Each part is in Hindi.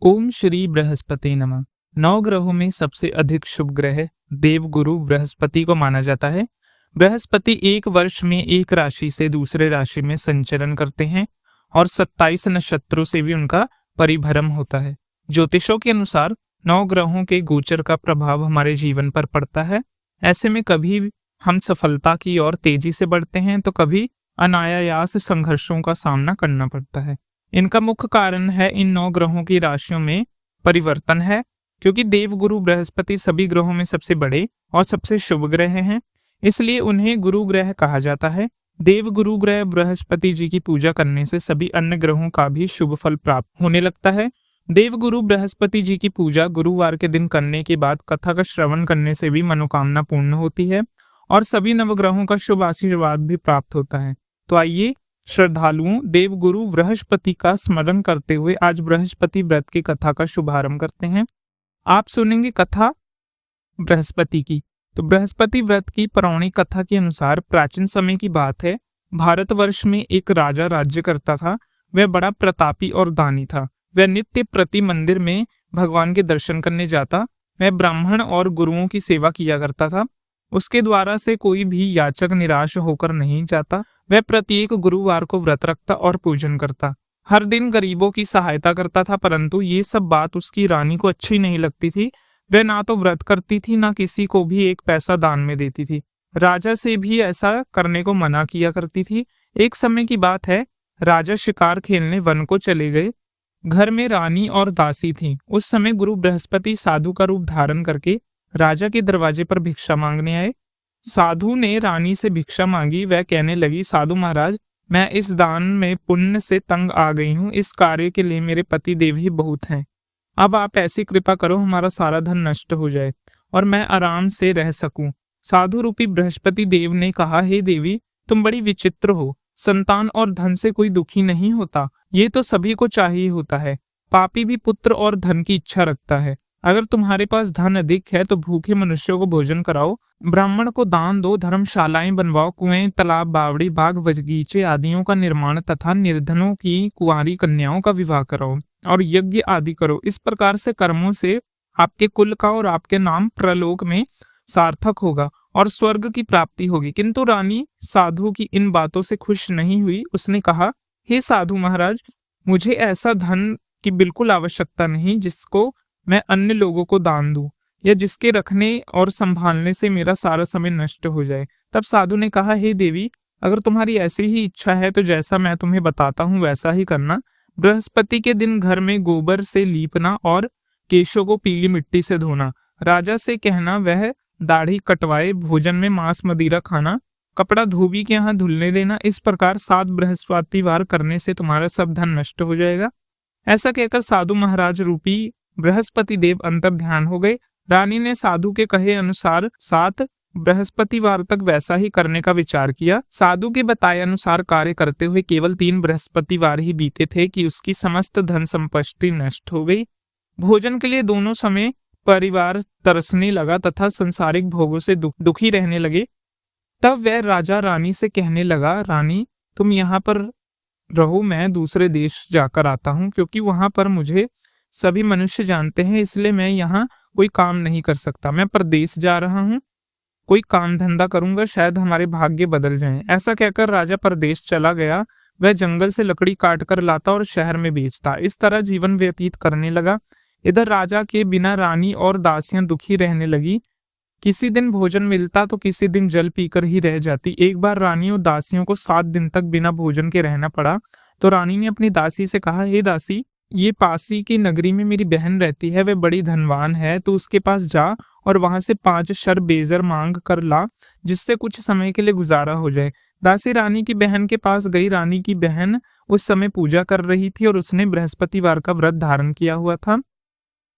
ओम श्री बृहस्पति नमः। नौ ग्रहों में सबसे अधिक शुभ ग्रह देवगुरु बृहस्पति को माना जाता है। बृहस्पति एक वर्ष में एक राशि से दूसरे राशि में संचरण करते हैं और 27 नक्षत्रों से भी उनका परिभ्रम होता है। ज्योतिषों के अनुसार 9 ग्रहों के गोचर का प्रभाव हमारे जीवन पर पड़ता है। ऐसे में कभी हम सफलता की ओर तेजी से बढ़ते हैं तो कभी अनायास संघर्षों का सामना करना पड़ता है। इनका मुख्य कारण है इन 9 ग्रहों की राशियों में परिवर्तन है, क्योंकि देवगुरु बृहस्पति सभी ग्रहों में सबसे बड़े और सबसे शुभ ग्रह हैं, इसलिए उन्हें गुरु ग्रह कहा जाता है। देवगुरु ग्रह बृहस्पति जी की पूजा करने से सभी अन्य ग्रहों का भी शुभ फल प्राप्त होने लगता है। देवगुरु बृहस्पति जी की पूजा गुरुवार के दिन करने के बाद कथा का श्रवण करने से भी मनोकामना पूर्ण होती है और सभी नवग्रहों का शुभ आशीर्वाद भी प्राप्त होता है। तो आइए श्रद्धालुओं देवगुरु बृहस्पति का स्मरण करते हुए आज बृहस्पति व्रत की कथा का शुभारंभ करते हैं। आप सुनेंगे कथा बृहस्पति की। तो बृहस्पति व्रत की पौराणिक कथा के अनुसार प्राचीन समय की बात है। भारतवर्ष में एक राजा राज्य करता था। वह बड़ा प्रतापी और दानी था। वह नित्य प्रति मंदिर में भगवान के दर्शन करने जाता। वह ब्राह्मण और गुरुओं की सेवा किया करता था। उसके द्वारा से कोई भी याचक निराश होकर नहीं जाता। वह प्रत्येक गुरुवार को व्रत रखता और पूजन करता। हर दिन गरीबों की सहायता करता था, परंतु ये सब बात उसकी रानी को अच्छी नहीं लगती थी। वह ना तो व्रत करती थी, ना किसी को भी एक पैसा दान में देती थी। राजा से भी ऐसा करने को मना किया करती थी। एक समय की बात है, राजा शिकार खेलने वन को चले गए। घर में रानी और दासी थी। उस समय गुरु बृहस्पति साधु का रूप धारण करके राजा के दरवाजे पर भिक्षा मांगने आए। साधु ने रानी से भिक्षा मांगी। वह कहने लगी, साधु महाराज, मैं इस दान में पुण्य से तंग आ गई हूँ। इस कार्य के लिए मेरे पति देव ही बहुत हैं। अब आप ऐसी कृपा करो, हमारा सारा धन नष्ट हो जाए और मैं आराम से रह सकूं। साधु रूपी बृहस्पति देव ने कहा, हे देवी, तुम बड़ी विचित्र हो। संतान और धन से कोई दुखी नहीं होता, ये तो सभी को चाहिए होता है। पापी भी पुत्र और धन की इच्छा रखता है। अगर तुम्हारे पास धन अधिक है तो भूखे मनुष्यों को भोजन कराओ, ब्राह्मण को दान दो, धर्मशालाएं बनवाओ, कुएं, तालाब, बावड़ी, बाग, बगीचे आदियों का निर्माण तथा निर्धनों की कुंवारी कन्याओं का विवाह कराओ और यज्ञ आदि करो। इस प्रकार से कर्मों से आपके कुल का और आपके नाम प्रलोक में सार्थक होगा और स्वर्ग की प्राप्ति होगी। किंतु रानी साधु की इन बातों से खुश नहीं हुई। उसने कहा, हे साधु महाराज, मुझे ऐसा धन की बिल्कुल आवश्यकता नहीं जिसको मैं अन्य लोगों को दान दूं या जिसके रखने और संभालने से मेरा सारा समय नष्ट हो जाए। तब साधु ने कहा, हे देवी, अगर तुम्हारी ऐसी ही इच्छा है तो जैसा मैं तुम्हें बताता हूँ वैसा ही करना। बृहस्पति के दिन घर में गोबर से लीपना और केशों को पीली मिट्टी से धोना। राजा से कहना वह दाढ़ी कटवाए, भोजन में मांस मदिरा खाना, कपड़ा धोबी के यहाँ धुलने देना। इस प्रकार 7 बृहस्पतिवार करने से तुम्हारा सब धन नष्ट हो जाएगा। ऐसा कहकर साधु महाराज रूपी बृहस्पति देव अंतर ध्यान हो गए। रानी ने साधु के कहे अनुसार 7 बृहस्पतिवार तक वैसा ही करने का विचार किया। साधु के बताए अनुसार कार्य करते हुए केवल 3 बृहस्पतिवार ही बीते थे कि उसकी समस्त धन संपत्ति नष्ट हो गई। भोजन के लिए दोनों समय परिवार तरसने लगा तथा संसारिक भोगों से दुखी रहने लगे। तब वह राजा रानी से कहने लगा, रानी, तुम यहाँ पर रहो, मैं दूसरे देश जाकर आता हूँ, क्योंकि वहां पर मुझे सभी मनुष्य जानते हैं, इसलिए मैं यहाँ कोई काम नहीं कर सकता। मैं परदेश जा रहा हूँ, कोई काम धंधा करूंगा, शायद हमारे भाग्य बदल जाएं। ऐसा कहकर राजा परदेश चला गया। वह जंगल से लकड़ी काट कर लाता और शहर में बेचता। इस तरह जीवन व्यतीत करने लगा। इधर राजा के बिना रानी और दासियां दुखी रहने लगी। किसी दिन भोजन मिलता तो किसी दिन जल पीकर ही रह जाती। एक बार रानी और दासियों को 7 दिन तक बिना भोजन के रहना पड़ा। तो रानी ने अपनी दासी से कहा, हे दासी, ये पासी की नगरी में मेरी बहन रहती है, वह बड़ी धनवान है, तो उसके पास जा और वहां से 5 शर बेजर मांग कर ला, जिससे कुछ समय के लिए गुजारा हो जाए। दासी रानी की बहन के पास गई। रानी की बहन उस समय पूजा कर रही थी और उसने बृहस्पतिवार का व्रत धारण किया हुआ था।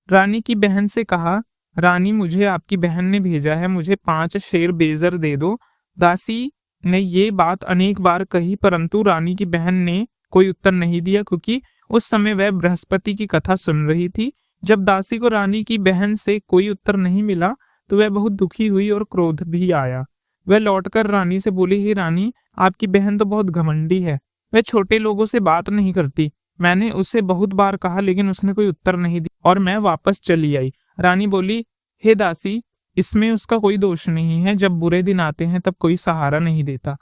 रानी की बहन से कहा, रानी, मुझे आपकी बहन ने भेजा है, मुझे 5 शेर बेजर दे दो। दासी ने ये बात अनेक बार कही, परंतु रानी की बहन ने कोई उत्तर नहीं दिया, क्योंकि उस समय वह बृहस्पति की कथा सुन रही थी। जब दासी को रानी की बहन से कोई उत्तर नहीं मिला तो वह बहुत दुखी हुई और क्रोध भी आया। वह लौटकर रानी से बोली, हे रानी, आपकी बहन तो बहुत घमंडी है। वह छोटे लोगों से बात नहीं करती, मैंने उसे बहुत बार कहा लेकिन उसने कोई उत्तर नहीं दिया और मैं वापस चली आई। रानी बोली, हे दासी, इसमें उसका कोई दोष नहीं है। जब बुरे दिन आते हैं तब कोई सहारा नहीं देता।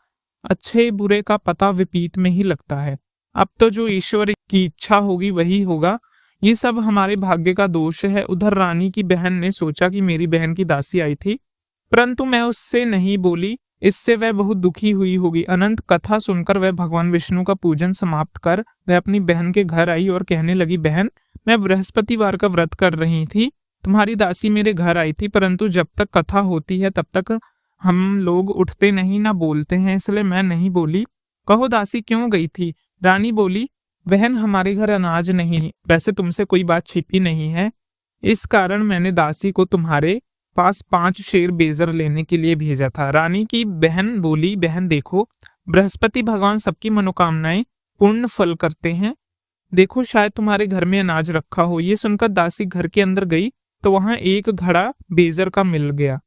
अच्छे बुरे का पता विपरीत में ही लगता है। अब तो जो ईश्वर की इच्छा होगी वही होगा। ये सब हमारे भाग्य का दोष है। उधर रानी की बहन ने सोचा कि मेरी बहन की दासी आई थी, परंतु मैं उससे नहीं बोली। इससे वह बहुत दुखी हुई होगी। अनंत कथा सुनकर वह भगवान विष्णु का पूजन समाप्त कर वह अपनी बहन के घर आई और कहने लगी, बहन, मैं बृहस्पतिवार का व्रत कर रही थी। तुम्हारी दासी मेरे घर आई थी, परंतु जब तक कथा होती है तब तक हम लोग उठते नहीं ना बोलते हैं, इसलिए मैं नहीं बोली। कहो दासी क्यों गई थी? रानी बोली, बहन, हमारे घर अनाज नहीं, वैसे तुमसे कोई बात छिपी नहीं है। इस कारण मैंने दासी को तुम्हारे पास 5 शेर बेजर लेने के लिए भेजा था। रानी की बहन बोली, बहन देखो, बृहस्पति भगवान सबकी मनोकामनाएं पूर्ण फल करते हैं। देखो, शायद तुम्हारे घर में अनाज रखा हो। ये सुनकर दासी घर के अंदर गई तो वहां एक घड़ा बेजर का मिल गया।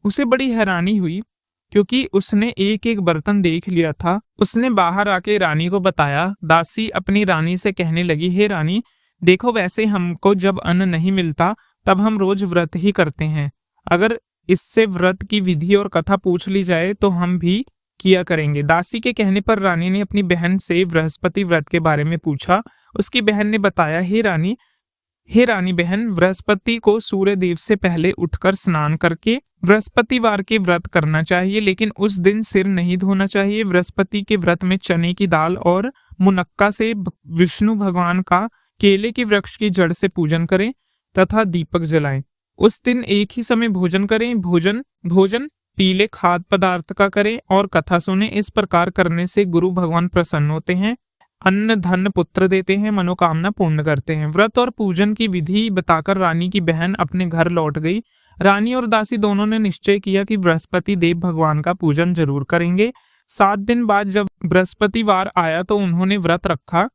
उसे बड़ी हैरानी हुई क्योंकि उसने एक एक बर्तन देख लिया था। उसने बाहर आके रानी को बताया। दासी अपनी रानी से कहने लगी, हे रानी, देखो, वैसे हमको जब अन्न नहीं मिलता तब हम रोज व्रत ही करते हैं। अगर इससे व्रत की विधि और कथा पूछ ली जाए तो हम भी किया करेंगे। दासी के कहने पर रानी ने अपनी बहन से बृहस्पति व्रत के बारे में पूछा। उसकी बहन ने बताया, हे रानी बहन, बृहस्पति को सूर्य देव से पहले उठकर स्नान करके बृहस्पतिवार के व्रत करना चाहिए, लेकिन उस दिन सिर नहीं धोना चाहिए। बृहस्पति के व्रत में चने की दाल और मुनक्का से विष्णु भगवान का केले के वृक्ष की जड़ से पूजन करें तथा दीपक जलाएं। उस दिन एक ही समय भोजन करें। भोजन पीले खाद्य पदार्थ का करें और कथा सुने। इस प्रकार करने से गुरु भगवान प्रसन्न होते हैं, अन्न धन पुत्र देते हैं, मनोकामना पूर्ण करते हैं। व्रत और पूजन की विधि बताकर रानी की बहन अपने घर लौट गई। रानी और दासी दोनों ने निश्चय किया कि बृहस्पति देव भगवान का पूजन जरूर करेंगे। 7 दिन बाद जब बृहस्पतिवार आया तो उन्होंने व्रत रखा।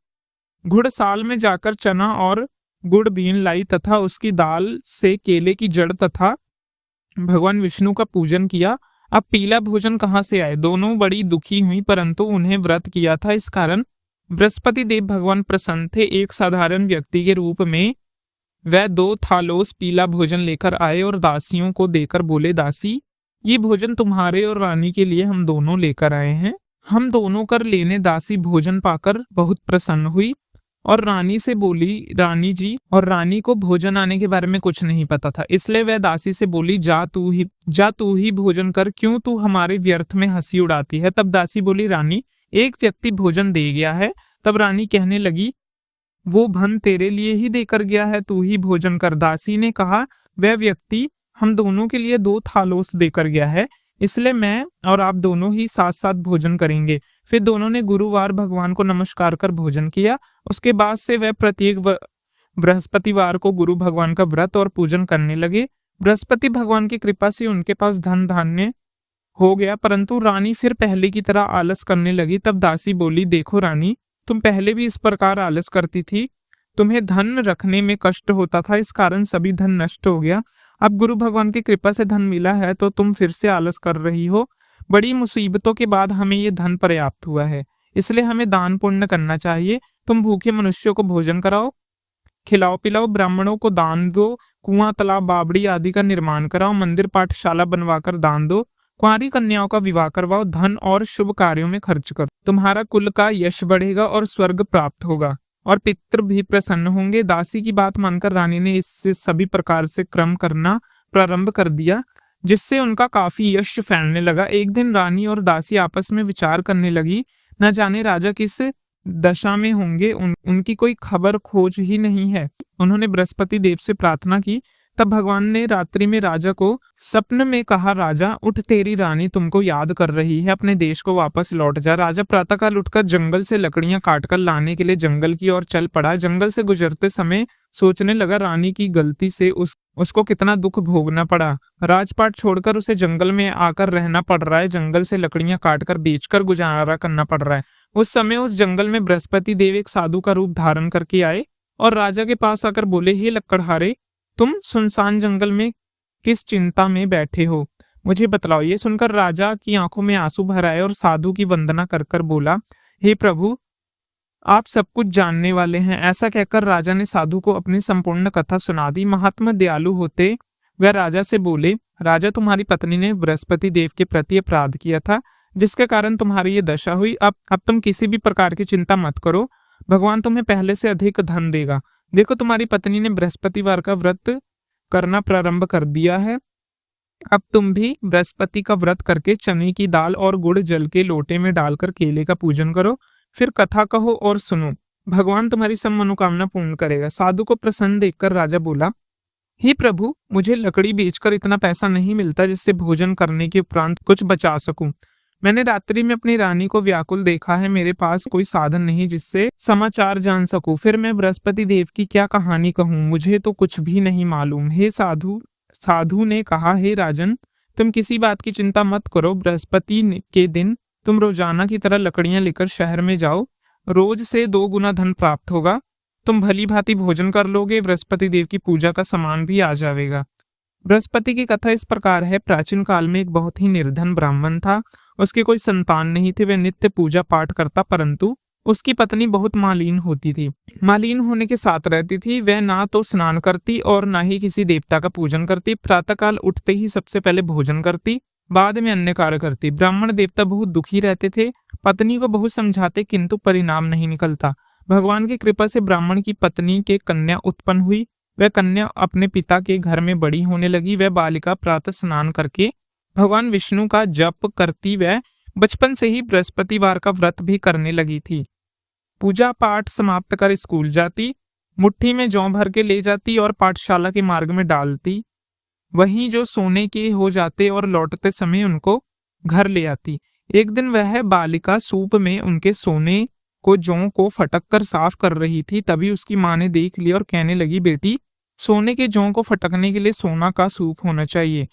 घुड़साल में जाकर चना और गुड़ बीन लाई तथा उसकी दाल से केले की जड़ तथा भगवान विष्णु का पूजन किया। अब पीला भोजन कहाँ से आए? दोनों बड़ी दुखी हुई, परंतु उन्हें व्रत किया था, इस कारण बृहस्पति देव भगवान प्रसन्न थे। एक साधारण व्यक्ति के रूप में वह 2 थालोस पीला भोजन लेकर आए और दासियों को देकर बोले, दासी, ये भोजन तुम्हारे और रानी के लिए हम दोनों लेकर आए हैं। हम दोनों कर लेने। दासी भोजन पाकर बहुत प्रसन्न हुई और रानी से बोली, रानी जी, और रानी को भोजन आने के बारे में कुछ नहीं पता था, इसलिए वह दासी से बोली, जा तू ही भोजन कर, क्यों तू हमारे व्यर्थ में हंसी उड़ाती है? तब दासी बोली, रानी, एक व्यक्ति भोजन दे गया है। तब रानी कहने लगी, वो धन तेरे लिए ही देकर गया है, तू ही भोजन कर। दासी ने कहा, वह व्यक्ति हम दोनों के लिए 2 थालोस देकर गया है, इसलिए मैं और आप दोनों ही साथ साथ भोजन करेंगे। फिर दोनों ने गुरुवार भगवान को नमस्कार कर भोजन किया। उसके बाद से वह प्रत्येक बृहस्पतिवार को गुरु भगवान का व्रत और पूजन करने लगे। बृहस्पति भगवान की कृपा से उनके पास धन धान्य हो गया, परंतु रानी फिर पहले की तरह आलस करने लगी। तब दासी बोली, देखो रानी, तुम पहले भी इस प्रकार आलस करती थी। तुम्हें धन रखने में कष्ट होता था, इस कारण सभी धन नष्ट हो गया। अब गुरु भगवान की कृपा से धन मिला है तो तुम फिर से आलस कर रही हो। बड़ी मुसीबतों के बाद हमें ये धन पर्याप्त हुआ है, इसलिए हमें दान पुण्य करना चाहिए। तुम भूखे मनुष्यों को भोजन कराओ, खिलाओ पिलाओ, ब्राह्मणों को दान दो, कुआं तालाब बावड़ी आदि का निर्माण कराओ, मंदिर पाठशाला बनवाकर दान दो, कुंवारी कन्याओं का विवाह करवाओ, धन और शुभ कार्यों में खर्च करो। तुम्हारा कुल का यश बढ़ेगा और स्वर्ग प्राप्त होगा और पितृ भी प्रसन्न होंगे। दासी की बात मानकर रानी ने इससे सभी प्रकार से क्रम करना प्रारंभ कर दिया, जिससे उनका काफी यश फैलने लगा। एक दिन रानी और दासी आपस में विचार करने लगी, न जाने राजा किस दशा में होंगे, उनकी कोई खबर खोज ही नहीं है। उन्होंने बृहस्पति देव से प्रार्थना की। तब भगवान ने रात्रि में राजा को सपने में कहा, राजा उठ, तेरी रानी तुमको याद कर रही है, अपने देश को वापस लौट जा। राजा प्रातःकाल उठकर जंगल से लकड़ियां काटकर लाने के लिए जंगल की ओर चल पड़ा। जंगल से गुजरते समय सोचने लगा, रानी की गलती से उसको कितना दुख भोगना पड़ा। राजपाट छोड़कर उसे जंगल में आकर रहना पड़ रहा है, जंगल से लकड़ियां काटकर बेचकर गुजारा करना पड़ रहा है। उस समय उस जंगल में बृहस्पति देव एक साधु का रूप धारण करके आए और राजा के पास आकर बोले, हे लकड़हारे, तुम सुनसान जंगल में किस चिंता में बैठे हो, मुझे बतलाओ। ये सुनकर राजा की आंखों में आंसू भर आए और साधु की वंदना कर कर बोला, हे प्रभु, आप सब कुछ जानने वाले हैं। ऐसा कहकर राजा ने साधु को अपनी संपूर्ण कथा सुना दी। महात्मा दयालु होते वह राजा से बोले, राजा, तुम्हारी पत्नी ने बृहस्पति देव के प्रति अपराध किया था, जिसके कारण तुम्हारी ये दशा हुई। अब तुम किसी भी प्रकार की चिंता मत करो, भगवान तुम्हें पहले से अधिक धन देगा। देखो, तुम्हारी पत्नी ने बृहस्पतिवार का व्रत करना प्रारंभ कर दिया है। अब तुम भी बृहस्पति का व्रत करके चने की दाल और गुड़ जल के लोटे में डालकर केले का पूजन करो, फिर कथा कहो और सुनो। भगवान तुम्हारी सब मनोकामना पूर्ण करेगा। साधु को प्रसन्न देखकर राजा बोला, हे प्रभु, मुझे लकड़ी बेचकर इतना पैसा नहीं मिलता जिससे भोजन करने के उपरांत कुछ बचा सकूं। मैंने रात्रि में अपनी रानी को व्याकुल देखा है। मेरे पास कोई साधन नहीं जिससे समाचार जान सकूं। फिर मैं बृहस्पति देव की क्या कहानी कहूं? मुझे तो कुछ भी नहीं मालूम। हे साधु ने कहा, हे राजन, तुम किसी बात की चिंता मत करो। बृहस्पति के दिन तुम रोजाना की तरह लकड़ियां लेकर शहर में जाओ। रोज से 2 गुना धन प्राप्त होगा। तुम भली भांति भोजन कर लोगे। बृहस्पति देव की पूजा का सामान भी आ जाएगा। बृहस्पति की कथा इस प्रकार है। प्राचीन काल में एक बहुत ही निर्धन ब्राह्मण था। उसकी कोई संतान नहीं थी। वह नित्य पूजा पाठ करता, परंतु उसकी पत्नी बहुत मालीन होती थी। मालीन होने के साथ रहती थी। वह ना तो स्नान करती और ना ही किसी देवता का पूजन करती। प्रातःकाल उठते ही सबसे पहले भोजन करती, बाद में अन्य कार्य करती। ब्राह्मण देवता बहुत दुखी रहते थे। पत्नी को बहुत समझाते, किंतु परिणाम नहीं निकलता। भगवान की कृपा से ब्राह्मण की पत्नी के कन्या उत्पन्न हुई। वह कन्या अपने पिता के घर में बड़ी होने लगी। वह बालिका प्रातः स्नान करके भगवान विष्णु का जप करती। वह बचपन से ही बृहस्पतिवार का व्रत भी करने लगी थी। पूजा पाठ समाप्त कर स्कूल जाती, मुट्ठी में जौ भर के ले जाती और पाठशाला के मार्ग में डालती। वहीं जो सोने के हो जाते और लौटते समय उनको घर ले आती। एक दिन वह बालिका सूप में उनके सोने को जौ को फटक कर साफ कर रही थी। तभी उसकी माँ ने देख लिया और कहने लगी, बेटी, सोने के जौ को फटकने के लिए सोना का सूप होना चाहिए।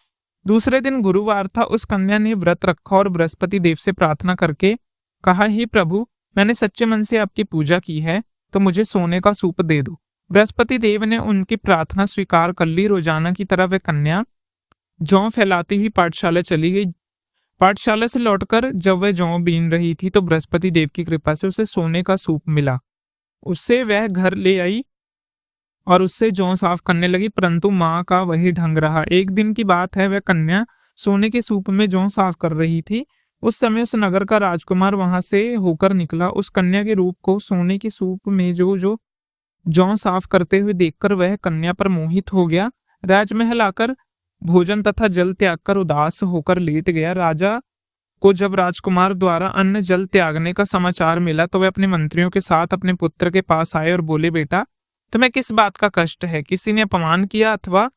दूसरे दिन गुरुवार था। उस कन्या ने व्रत रखा और बृहस्पति देव से प्रार्थना करके कहा, हे प्रभु, मैंने सच्चे मन से आपकी पूजा की है, तो मुझे सोने का सूप दे दो। बृहस्पति देव ने उनकी प्रार्थना स्वीकार कर ली। रोजाना की तरह वह कन्या जौ फैलाती हुई पाठशाला चली गई। पाठशाला से लौटकर जब वह जौ बीन रही थी तो बृहस्पति देव की कृपा से उसे सोने का सूप मिला। उससे वह घर ले आई और उससे जौ साफ करने लगी, परंतु माँ का वही ढंग रहा। एक दिन की बात है, वह कन्या सोने के सूप में जौ साफ कर रही थी। उस समय उस नगर का राजकुमार वहां से होकर निकला। उस कन्या के रूप को सोने के सूप में जो जौ साफ करते हुए देखकर वह कन्या पर मोहित हो गया। राजमहल आकर भोजन तथा जल त्याग कर उदास होकर लेट गया। राजा को जब राजकुमार द्वारा अन्न जल त्यागने का समाचार मिला तो वह अपने मंत्रियों के साथ अपने पुत्र के पास आए और बोले, बेटा, तुम्हें किस बात का कष्ट है? किसी ने अपमान किया अथवा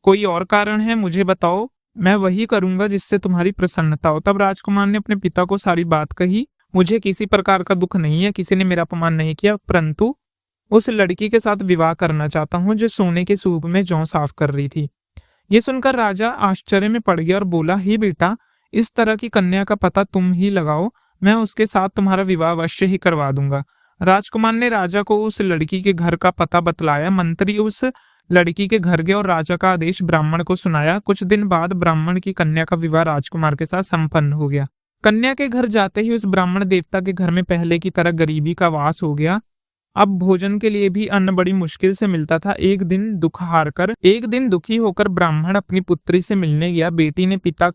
कोई और कारण है? मुझे बताओ, मैं वही करूंगा जिससे तुम्हारी प्रसन्नता हो। तब राजकुमार ने अपने पिता को सारी बात कही। मुझे किसी प्रकार का दुख नहीं है, किसी ने मेरा अपमान नहीं किया, परंतु उस लड़की के साथ विवाह करना चाहता हूँ जो सोने के सूप में जौ साफ कर रही थी। ये सुनकर राजा आश्चर्य में पड़ गया और बोला, हे बेटा, इस तरह की कन्या का पता तुम ही लगाओ, मैं उसके साथ तुम्हारा विवाह अवश्य ही करवा दूंगा। राजकुमार ने राजा को उस लड़की के घर का पता बतलाया। मंत्री उस लड़की के घर गए और राजा का आदेश ब्राह्मण को सुनाया। कुछ दिन बाद ब्राह्मण की कन्या का विवाह राजकुमार के साथ संपन्न हो गया। कन्या के घर जाते ही उस ब्राह्मण देवता के घर में पहले की तरह गरीबी का वास हो गया। अब भोजन के लिए भी अन्न बड़ी मुश्किल से मिलता था। एक दिन दुखी होकर ब्राह्मण अपनी पुत्री से मिलने गया। बेटी ने पिता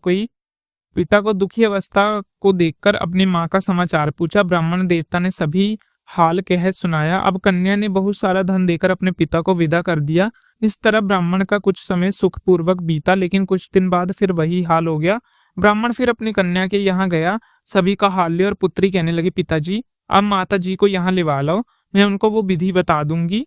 को दुखी अवस्था को देखकर अपनी माँ का समाचार पूछा। ब्राह्मण देवता ने सभी हाल कह सुनाया। अब कन्या ने बहुत सारा धन देकर अपने पिता को विदा कर दिया। इस तरह ब्राह्मण का कुछ समय सुखपूर्वक बीता, लेकिन कुछ दिन बाद फिर वही हाल हो गया। ब्राह्मण फिर अपनी कन्या के यहाँ गया, सभी का हाल लिया और पुत्री कहने लगी, पिताजी, अब माता जी को यहाँ लिवा लो, मैं उनको वो विधि बता दूंगी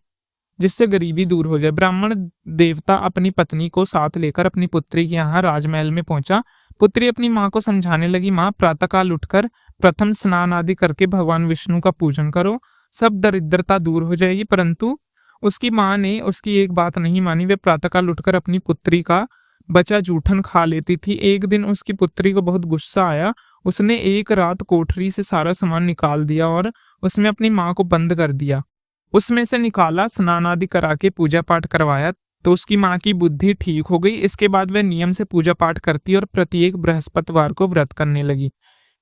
जिससे गरीबी दूर हो जाए। ब्राह्मण देवता अपनी पत्नी को साथ लेकर अपनी पुत्री के यहाँ राजमहल में पहुंचा। पुत्री अपनी माँ को समझाने लगी, माँ, प्रातःकाल उठकर प्रथम स्नान आदि करके भगवान विष्णु का पूजन करो, सब दरिद्रता दूर हो जाएगी। परंतु उसकी माँ ने उसकी एक बात नहीं मानी। वे प्रातःकाल उठकर अपनी पुत्री का बचा जूठन खा लेती थी। एक दिन उसकी पुत्री को बहुत गुस्सा आया। उसने एक रात कोठरी से सारा सामान निकाल दिया और उसमें अपनी माँ को बंद कर दिया। उसमें से निकाला, स्नान आदि करा के पूजा पाठ करवाया तो उसकी माँ की बुद्धि ठीक हो गई। इसके बाद वह नियम से पूजा पाठ करती और प्रत्येक बृहस्पतिवार को व्रत करने लगी।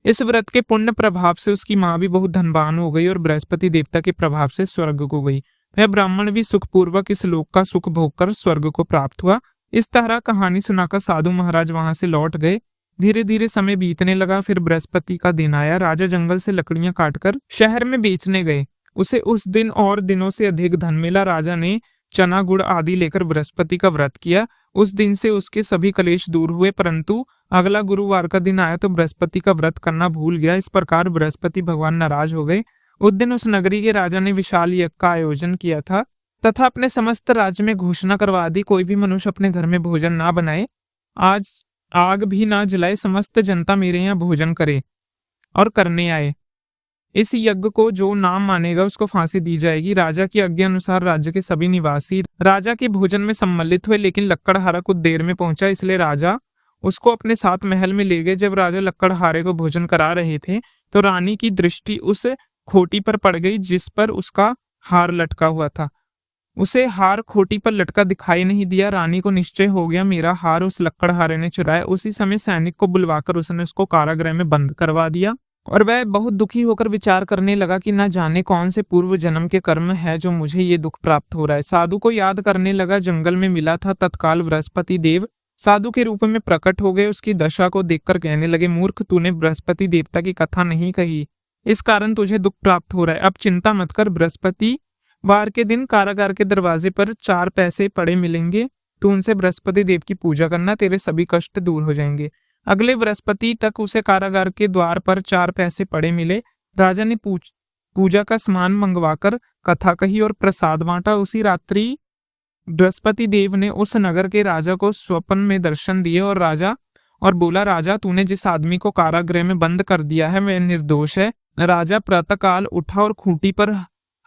इस व्रत के पुण्य प्रभाव से उसकी माँ भी बहुत धनवान हो गई और बृहस्पति देवता के प्रभाव से स्वर्ग को गई। वह ब्राह्मण भी सुखपूर्वक इस लोक का सुख भोगकर स्वर्ग को प्राप्त हुआ। इस तरह कहानी सुनाकर साधु महाराज वहां से लौट गए। धीरे धीरे समय बीतने लगा। फिर बृहस्पति का दिन आया। राजा जंगल से लकड़ियां काटकर शहर में बेचने गए। उसे उस दिन और दिनों से अधिक धन मिला। राजा ने चना गुड़ आदि लेकर बृहस्पति का व्रत किया। उस दिन से उसके सभी कलेश दूर हुए, परंतु अगला गुरुवार का दिन आया तो बृहस्पति का व्रत करना भूल गया। इस प्रकार बृहस्पति भगवान नाराज हो गए। उस दिन उस नगरी के राजा ने विशाल यज्ञ का आयोजन किया था तथा अपने समस्त राज्य में घोषणा करवा दी, कोई भी मनुष्य अपने घर में भोजन ना बनाए, आज आग भी ना जलाए, समस्त जनता मेरे यहाँ भोजन करे और करने आए। इस यज्ञ को जो नाम मानेगा उसको फांसी दी जाएगी। राजा की आज्ञा अनुसार राज्य के सभी निवासी राजा के भोजन में सम्मिलित हुए, लेकिन लक्कड़हारा कुछ देर में पहुंचा, इसलिए राजा उसको अपने साथ महल में ले गए। जब राजा लक्कड़हारे को भोजन करा रहे थे तो रानी की दृष्टि उस खोटी पर पड़ गई जिस पर उसका हार लटका हुआ था। उसे हार खोटी पर लटका दिखाई नहीं दिया। रानी को निश्चय हो गया मेरा हार उस लक्कड़हारे ने चुराया। उसी समय सैनिक को बुलवाकर उसने उसको कारागृह में बंद करवा दिया और वह बहुत दुखी होकर विचार करने लगा कि न जाने कौन से पूर्व जन्म के कर्म है जो मुझे ये दुख प्राप्त हो रहा है। साधु को याद करने लगा, जंगल में मिला था। तत्काल बृहस्पति देव साधु के रूप में प्रकट हो गए। उसकी दशा को देखकर कहने लगे, मूर्ख, तूने बृहस्पति देवता की कथा नहीं कही, इस कारण तुझे दुख प्राप्त हो रहा है। अब चिंता मत कर, बृहस्पति वार के दिन कारागार के दरवाजे पर 4 पैसे पड़े मिलेंगे। तू उनसे बृहस्पति देव की पूजा करना, तेरे सभी कष्ट दूर हो जाएंगे। अगले बृहस्पति तक उसे कारागार के द्वार पर 4 पैसे पड़े मिले। राजा ने पूजा का सामान मंगवाकर कथा कही और प्रसाद बांटा। उसी रात्रि बृहस्पति देव ने उस नगर के राजा को स्वप्न में दर्शन दिए और बोला, राजा, तूने जिस आदमी को कारागृह में बंद कर दिया है वह निर्दोष है। राजा प्रातःकाल उठा और खूंटी पर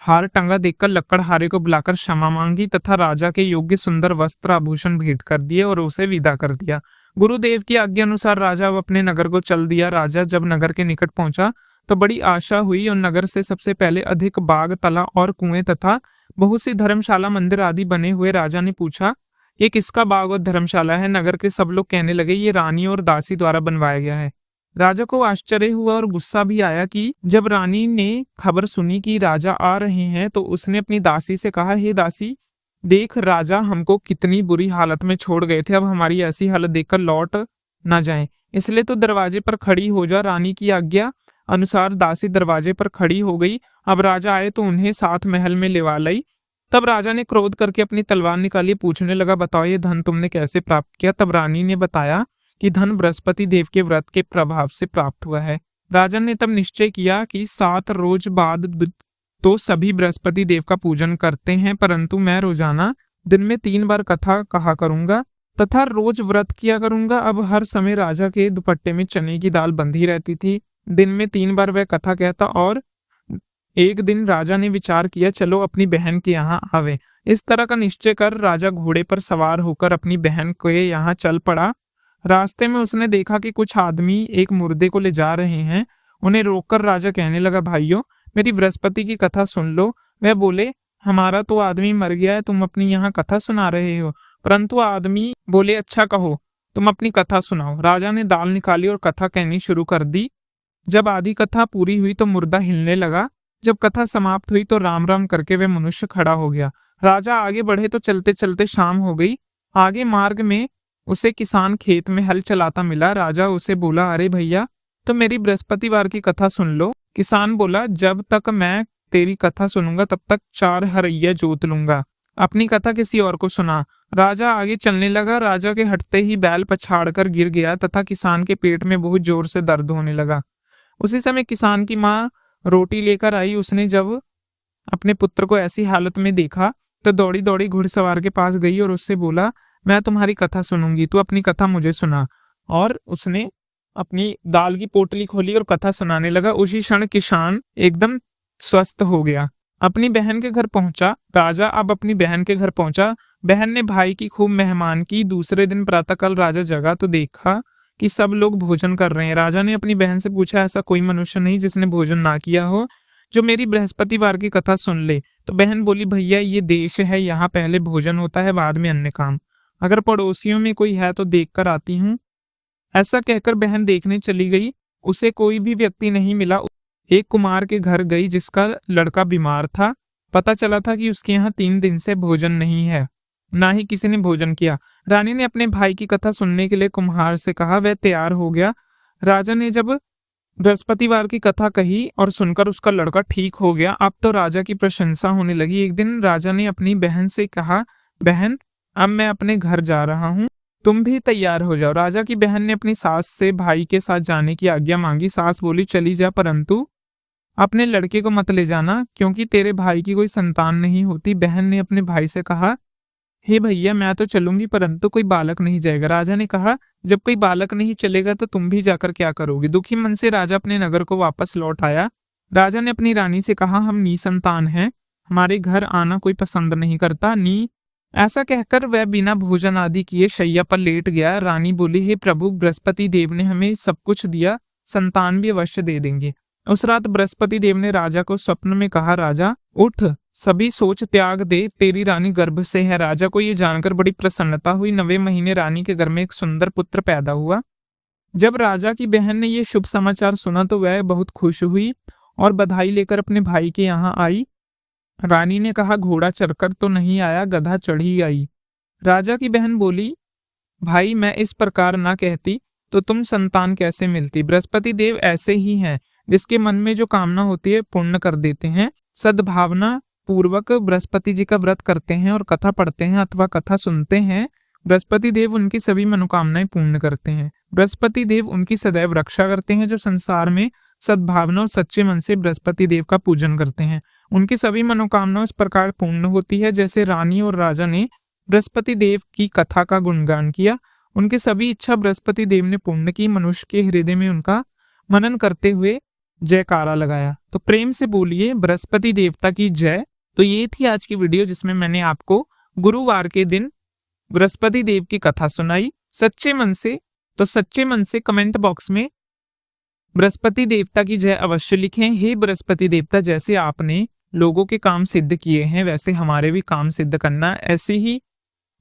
हार टंगा देखकर लक्कड़हारे को बुलाकर क्षमा मांगी तथा राजा के योग्य सुंदर वस्त्र आभूषण भेंट कर दिए और उसे विदा कर दिया। गुरुदेव की आज्ञा अनुसार राजा अब अपने नगर को चल दिया। राजा जब नगर के निकट पहुंचा तो बड़ी आशा हुई और नगर से सबसे पहले अधिक बाग, तला और कुएं तथा बहुत सी धर्मशाला, मंदिर आदि बने हुए। राजा ने पूछा, ये किसका बाग और धर्मशाला है? नगर के सब लोग कहने लगे, ये रानी और दासी द्वारा बनवाया गया है। राजा को आश्चर्य हुआ और गुस्सा भी आया कि जब रानी ने खबर सुनी कि राजा आ रहे हैं तो उसने अपनी दासी से कहा, हे दासी, देख, राजा हमको कितनी बुरी हालत में छोड़ गए थे, अब हमारी ऐसी हालत देखकर लौट ना जाएं, इसलिए तो दरवाजे पर खड़ी हो जा। रानी की आज्ञा अनुसार दासी दरवाजे पर खड़ी हो गई। अब राजा आए तो उन्हें साथ महल में लेवा लाई। तब राजा ने क्रोध करके अपनी तलवार निकाली, पूछने लगा, बताओ ये धन तुमने कैसे प्राप्त किया? तब रानी ने बताया कि धन बृहस्पति देव के व्रत के प्रभाव से प्राप्त हुआ है। राजा ने तब निश्चय किया कि 7 रोज बाद तो सभी बृहस्पति देव का पूजन करते हैं, परंतु मैं रोजाना दिन में 3 बार कथा कहा करूंगा तथा रोज व्रत किया करूंगा। अब हर समय राजा के दुपट्टे में चने की दाल बंधी रहती थी। दिन में 3 बार वह कथा कहता और एक दिन राजा ने विचार किया, चलो अपनी बहन के यहाँ आवे। इस तरह का निश्चय कर राजा घोड़े पर सवार होकर अपनी बहन के यहाँ चल पड़ा। रास्ते में उसने देखा कि कुछ आदमी एक मुर्दे को ले जा रहे हैं। उन्हें रोककर राजा कहने लगा, भाइयों, मेरी बृहस्पति की कथा सुन लो। वह बोले, हमारा तो आदमी मर गया है, तुम अपनी यहाँ कथा सुना रहे हो। परंतु आदमी बोले, अच्छा कहो, तुम अपनी कथा सुनाओ। राजा ने दाल निकाली और कथा कहनी शुरू कर दी। जब आधी कथा पूरी हुई तो मुर्दा हिलने लगा। जब कथा समाप्त हुई तो राम राम करके वह मनुष्य खड़ा हो गया। राजा आगे बढ़े तो चलते चलते शाम हो गई। आगे मार्ग में उसे किसान खेत में हल चलाता मिला। राजा उसे बोला, अरे भैया, तो मेरी बृहस्पतिवार की कथा सुन लो। किसान बोला, जब तक मैं तेरी कथा सुनूंगा तब तक 4 हरैया जोत लूंगा, अपनी कथा किसी और को सुना। राजा आगे चलने लगा। राजा के हटते ही बैल पछाड़ कर गिर गया तथा किसान के पेट में बहुत जोर से दर्द होने लगा। उसी समय किसान की माँ रोटी लेकर आई। उसने जब अपने पुत्र को ऐसी हालत में देखा तो दौड़ी दौड़ी घुड़सवार के पास गई और उससे बोला, मैं तुम्हारी कथा सुनूंगी, तू अपनी कथा मुझे सुना। और उसने अपनी दाल की पोटली खोली और कथा सुनाने लगा। उसी क्षण किसान एकदम स्वस्थ हो गया। अपनी बहन के घर पहुंचा। राजा अब अपनी बहन के घर पहुंचा। बहन ने भाई की खूब मेहमान की। दूसरे दिन प्रातःकाल राजा जगा तो देखा कि सब लोग भोजन कर रहे हैं। राजा ने अपनी बहन से पूछा, ऐसा कोई मनुष्य नहीं जिसने भोजन ना किया हो, जो मेरी बृहस्पतिवार की कथा सुन ले? तो बहन बोली, भैया, ये देश है, यहाँ पहले भोजन होता है, बाद में अन्य काम। अगर पड़ोसियों में कोई है तो देख कर आती हूँ। ऐसा कहकर बहन देखने चली गई उसे कोई भी व्यक्ति नहीं मिला। एक कुमार के घर गई जिसका लड़का बीमार था। पता चला था कि उसके यहाँ 3 दिन से भोजन नहीं है, ना ही किसी ने भोजन किया। रानी ने अपने भाई की कथा सुनने के लिए कुम्हार से कहा। वह तैयार हो गया। राजा ने जब बृहस्पतिवार की कथा कही और सुनकर उसका लड़का ठीक हो गया। अब तो राजा की प्रशंसा होने लगी। एक दिन राजा ने अपनी बहन से कहा, बहन, अब मैं अपने घर जा रहा हूँ, तुम भी तैयार हो जाओ। राजा की बहन ने अपनी सास से भाई के साथ जाने की आज्ञा मांगी। सास बोली, चली जा, परंतु अपने लड़के को मत ले जाना, क्योंकि तेरे भाई की कोई संतान नहीं होती। बहन ने अपने भाई से कहा, हे भैया, मैं तो चलूंगी, परंतु कोई बालक नहीं जाएगा। राजा ने कहा, जब कोई बालक नहीं चलेगा तो तुम भी जाकर क्या करोगी। दुखी मन से राजा अपने नगर को वापस लौट आया। राजा ने अपनी रानी से कहा, हम निसंतान हैं, हमारे घर आना कोई पसंद नहीं करता। ऐसा कहकर वह बिना भोजन आदि किए शैया पर लेट गया। रानी बोली, हे प्रभु, बृहस्पति देव ने हमें सब कुछ दिया, संतान भी अवश्य दे देंगे। उस रात बृहस्पति देव ने राजा को स्वप्न में कहा, राजा उठ, सभी सोच त्याग दे, तेरी रानी गर्भ से है। राजा को ये जानकर बड़ी प्रसन्नता हुई। 9वें महीने रानी के घर में एक सुंदर पुत्र पैदा हुआ। जब राजा की बहन ने ये शुभ समाचार सुना तो वह बहुत खुश हुई और बधाई लेकर अपने भाई के यहाँ आई। रानी ने कहा, घोड़ा चढ़कर तो नहीं आया, गधा चढ़ी आई। राजा की बहन बोली, भाई, मैं इस प्रकार ना कहती तो तुम संतान कैसे मिलती। बृहस्पति देव ऐसे ही हैं, जिसके मन में जो कामना होती है पूर्ण कर देते हैं। सद्भावना पूर्वक बृहस्पति जी का व्रत करते हैं और कथा पढ़ते हैं अथवा कथा सुनते हैं, बृहस्पति देव उनकी सभी मनोकामनाएं पूर्ण करते हैं। बृहस्पति देव उनकी सदैव रक्षा करते हैं जो संसार में सद्भावना और सच्चे मन से बृहस्पति देव का पूजन करते हैं। उनकी सभी मनोकामनाएं इस प्रकार पूर्ण होती है जैसे रानी और राजा ने बृहस्पति देव की कथा का गुणगान किया। उनकी सभी इच्छा बृहस्पति देव ने पूर्ण की। मनुष्य के हृदय में उनका मनन करते हुए जयकारा लगाया। तो प्रेम से बोलिए, बृहस्पति देवता की जय। तो ये थी आज की वीडियो जिसमें मैंने आपको गुरुवार के दिन बृहस्पति देव की कथा सुनाई सच्चे मन से। तो सच्चे मन से कमेंट बॉक्स में बृहस्पति देवता की जय अवश्य लिखें। हे बृहस्पति देवता, जैसे आपने लोगों के काम सिद्ध किए हैं वैसे हमारे भी काम सिद्ध करना। ऐसे ही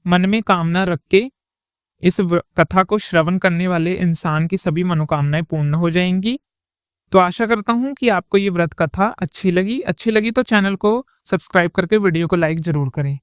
मन में कामना रख के इस कथा को श्रवण करने वाले इंसान की सभी मनोकामनाएं पूर्ण हो जाएंगी। तो आशा करता हूं कि आपको ये व्रत कथा अच्छी लगी तो चैनल को सब्सक्राइब करके वीडियो को लाइक जरूर करें।